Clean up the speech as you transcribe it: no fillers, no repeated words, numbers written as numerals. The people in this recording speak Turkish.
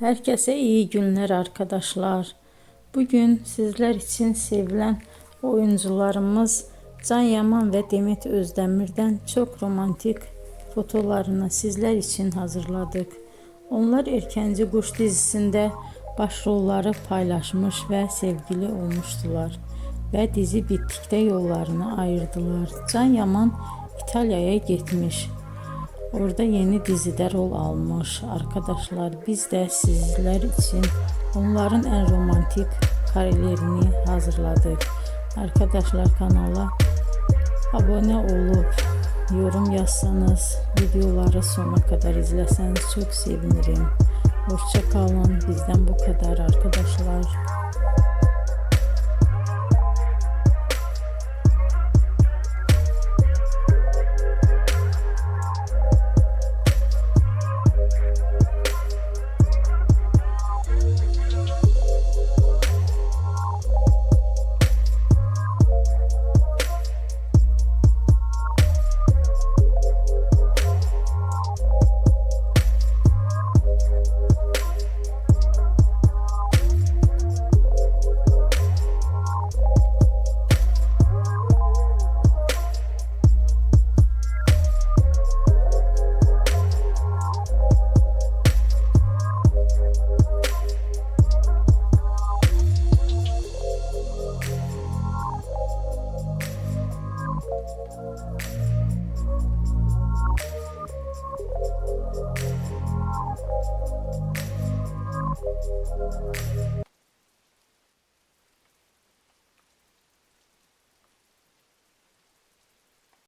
Herkese iyi günler arkadaşlar. Bugün sizler için sevilen oyuncularımız Can Yaman ve Demet Özdemir'den çok romantik fotolarını sizler için hazırladık. Onlar Erkenci Kuş dizisinde başrolları paylaşmış ve sevgili olmuştular. Ve dizi bittikte yollarını ayırdılar. Can Yaman İtalya'ya gitmiş. Orada yeni dizide rol almış arkadaşlar. Biz de sizler için onların en romantik karelerini hazırladık. Arkadaşlar kanala abone olup yorum yazsanız, videoları sona kadar izleseniz çok sevinirim. Hoşça kalın. Bizden bu kadar arkadaşlar.